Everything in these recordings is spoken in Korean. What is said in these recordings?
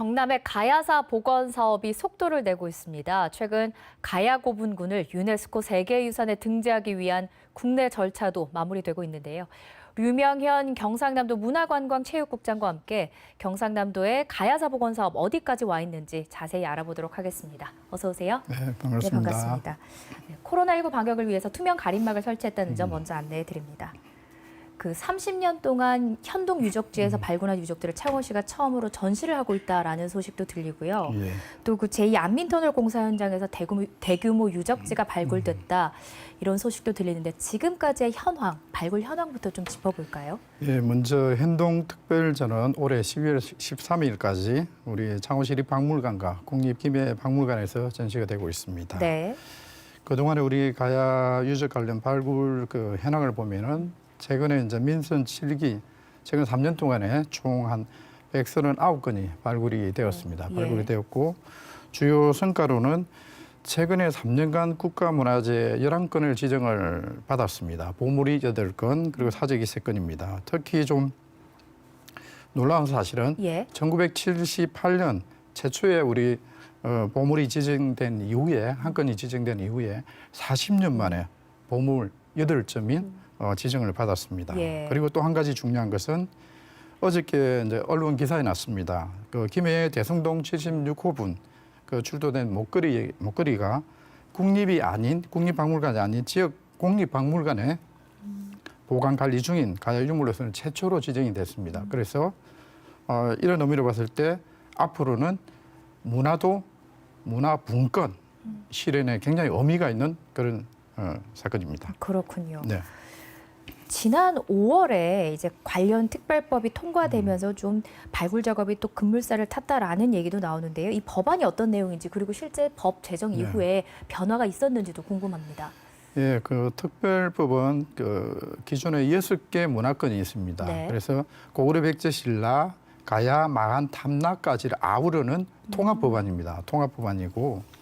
경남의 가야사 복원 사업이 속도를 내고 있습니다. 최근 가야고분군을 유네스코 세계유산에 등재하기 위한 국내 절차도 마무리되고 있는데요. 류명현 경상남도 문화관광체육국장과 함께 경상남도의 가야사 복원 사업 어디까지 와 있는지 자세히 알아보도록 하겠습니다. 어서 오세요. 네, 반갑습니다. 네, 반갑습니다. 코로나19 방역을 위해서 투명 가림막을 설치했다는 점 먼저 안내해 드립니다. 그 30년 동안 현동 유적지에서 발굴한 유적들을 창원시가 처음으로 전시를 하고 있다라는 소식도 들리고요. 예. 또 그 제2 안민터널 공사 현장에서 대규모 유적지가 발굴됐다 이런 소식도 들리는데 지금까지의 현황, 발굴 현황부터 좀 짚어볼까요? 예, 먼저 현동특별전은 올해 12월 13일까지 우리 창원시립박물관과 국립기계박물관에서 전시가 되고 있습니다. 네. 그동안에 우리 가야 유적 관련 발굴 그 현황을 보면은 최근에 이제 민선 7기 최근 3년 동안에 총 한 139건이 발굴이 되었습니다. 예. 발굴이 되었고 주요 성과로는 최근에 3년간 국가문화재 11건을 지정을 받았습니다. 보물이 8건 그리고 사적이 3건입니다. 특히 좀 놀라운 사실은 예. 1978년 최초에 우리 보물이 지정된 이후에 한 건이 지정된 이후에 40년 만에 보물 8점인 지정을 받았습니다. 예. 그리고 또 한 가지 중요한 것은 어저께 이제 언론 기사에 났습니다. 그 김해 대성동 76호분 그 출토된 목걸이가 국립이 아닌 국립박물관이 아닌 지역 공립박물관에 보관 관리 중인 가야 유물로서는 최초로 지정이 됐습니다. 그래서 이런 의미로 봤을 때 앞으로는 문화분권 실현에 굉장히 의미가 있는 그런 사건입니다. 그렇군요. 네. 지난 5월에 이제 관련 특별법이 통과되면서 좀 발굴 작업이 또 급물살을 탔다라는 얘기도 나오는데요. 이 법안이 어떤 내용인지 그리고 실제 법 제정 이후에 변화가 있었는지도 궁금합니다. 예, 그 특별법은 그 기존에 6개 문화권이 있습니다. 네. 그래서 고구려 백제 신라, 가야, 마한, 탐락까지를 아우르는 통합법안입니다. 통합법안이고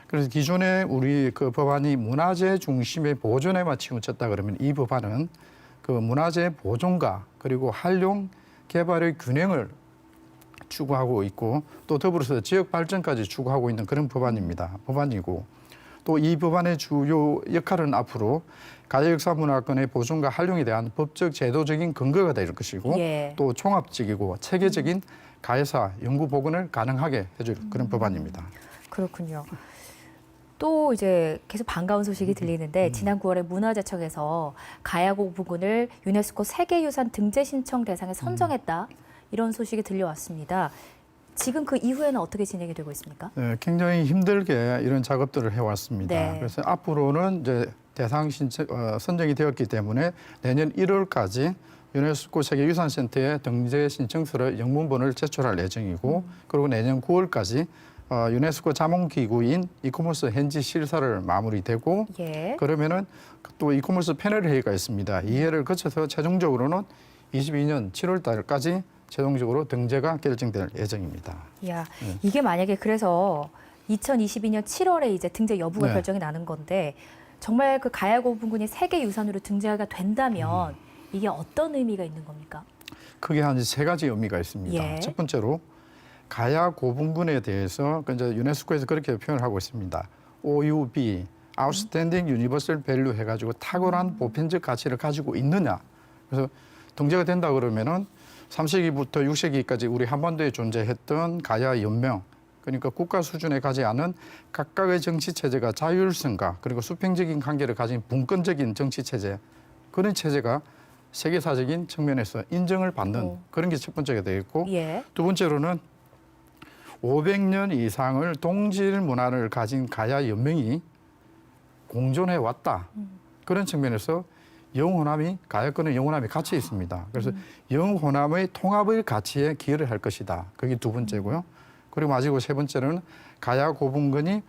그래서 기존에 우리 그 법안이 문화재 중심의 보존에만 치우쳤다 그러면 이 법안은 그 문화재 보존과 그리고 활용 개발의 균형을 추구하고 있고 또 더불어서 지역 발전까지 추구하고 있는 그런 법안이고 또 이 법안의 주요 역할은 앞으로 가야역사문화권의 보존과 활용에 대한 법적 제도적인 근거가 될 것이고 예. 또 종합적이고 체계적인 가야사 연구 복원을 가능하게 해줄 그런 법안입니다. 그렇군요. 또 이제 계속 반가운 소식이 들리는데 지난 9월에 문화재청에서 가야고 부근을 유네스코 세계유산 등재 신청 대상에 선정했다 이런 소식이 들려왔습니다. 지금 그 이후에는 어떻게 진행이 되고 있습니까? 네, 굉장히 힘들게 이런 작업들을 해왔습니다. 네. 그래서 앞으로는 이제 대상 신청 선정이 되었기 때문에 내년 1월까지 유네스코 세계유산센터에 등재 신청서를 영문본을 제출할 예정이고 그리고 내년 9월까지 유네스코 자문기구인 이코머스 현지 실사를 마무리되고 예. 그러면은 또 이코머스 패널 회의가 있습니다. 이 회를 거쳐서 최종적으로는 22년 7월 달까지 최종적으로 등재가 결정될 예정입니다. 야, 이게 만약에 그래서 2022년 7월에 이제 등재 여부가 네. 결정이 나는 건데 정말 그 가야고 부근이 세계유산으로 등재가 된다면 이게 어떤 의미가 있는 겁니까? 크게 한 3가지 의미가 있습니다. 예. 첫 번째로 가야 고분군에 대해서 이제 유네스코에서 그렇게 표현을 하고 있습니다. OUB, Outstanding Universal Value 해가지고 탁월한 보편적 가치를 가지고 있느냐. 그래서 등재가 된다 그러면은 3세기부터 6세기까지 우리 한반도에 존재했던 가야 연명, 그러니까 국가 수준에 가지 않은 각각의 정치 체제가 자율성과 그리고 수평적인 관계를 가진 분권적인 정치 체제, 그런 체제가 세계사적인 측면에서 인정을 받는 그런 게 첫 번째가 되겠고 예. 두 번째로는 500년 이상을 동질 문화를 가진 가야 연맹이 공존해 왔다. 그런 측면에서 영호남이 가야권의 영호남이 같이 있습니다. 그래서 영호남의 통합의 가치에 기여를 할 것이다. 그게 두 번째고요. 그리고 마지막 세 번째는 가야 고분군이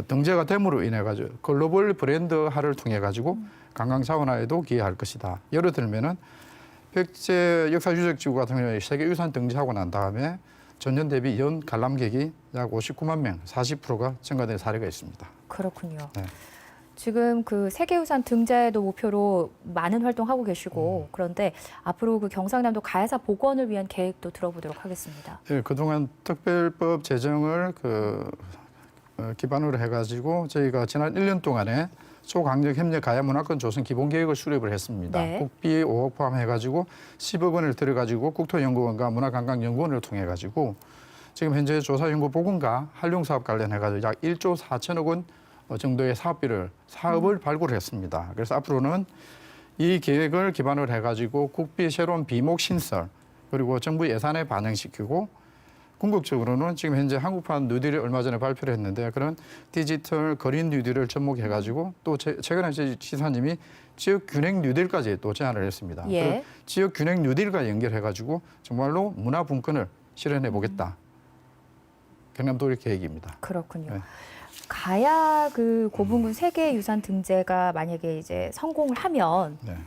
등재가 됨으로 인해 가지고 글로벌 브랜드화를 통해 가지고 관광 자원화에도 기여할 것이다. 예를 들면은 백제 역사유적지구 같은 경우에 세계유산 등재하고 난 다음에 전년 대비 연 관람객이 약 59만 명, 40%가 증가된 사례가 있습니다. 그렇군요. 네. 지금 그 세계유산 등재도 목표로 많은 활동하고 계시고 그런데 앞으로 그 경상남도 가야사 복원을 위한 계획도 들어보도록 하겠습니다. 예, 그동안 특별법 제정을 기반으로 해가지고 저희가 지난 1년 동안에 초강력 협력 가야 문화권 조성 기본 계획을 수립을 했습니다. 네. 국비 5억 포함해가지고 10억 원을 들여가지고 국토연구원과 문화관광연구원을 통해가지고 지금 현재 조사연구 보건과 한룡사업 관련해가지고 약 1조 4천억 원 정도의 사업을 발굴을 했습니다. 그래서 앞으로는 이 계획을 기반으로 해가지고 국비 새로운 비목 신설 그리고 정부 예산에 반영시키고 궁극적으로는 지금 현재 한국판 뉴딜을 얼마 전에 발표를 했는데 그런 디지털 거린 뉴딜을 접목해가지고 또 최근에 저희 지사님이 지역 균형 뉴딜까지 또 제안을 했습니다. 예. 지역 균형 뉴딜과 연결해가지고 정말로 문화 분권을 실현해 보겠다. 경남도의 계획입니다. 그렇군요. 네. 가야 그 고분군 세계유산 등재가 만약에 이제 성공을 하면 네.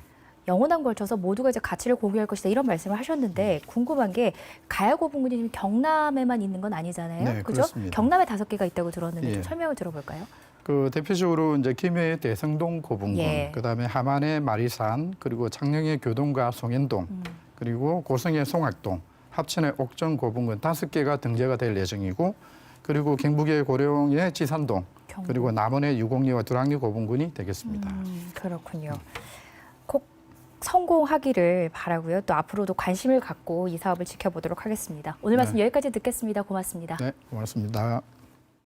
영원한 걸쳐서 모두가 이제 가치를 공유할 것이다 이런 말씀을 하셨는데 궁금한 게 가야 고분군이 지금 경남에만 있는 건 아니잖아요. 네, 그죠? 그렇습니다. 경남에 5개가 있다고 들었는데 좀 예. 설명을 들어볼까요? 그 대표적으로 이제 김해의 대성동 고분군, 예. 그다음에 함안의 마리산, 그리고 창녕의 교동과 송현동, 그리고 고성의 송악동, 합천의 옥정 고분군 5개가 등재가 될 예정이고, 그리고 경북의 고령의 지산동, 경북. 그리고 남원의 유곡리와 두랑리 고분군이 되겠습니다. 그렇군요. 꼭 성공하기를 바라고요. 또 앞으로도 관심을 갖고 이 사업을 지켜보도록 하겠습니다. 오늘 말씀 여기까지 듣겠습니다. 고맙습니다. 네, 고맙습니다.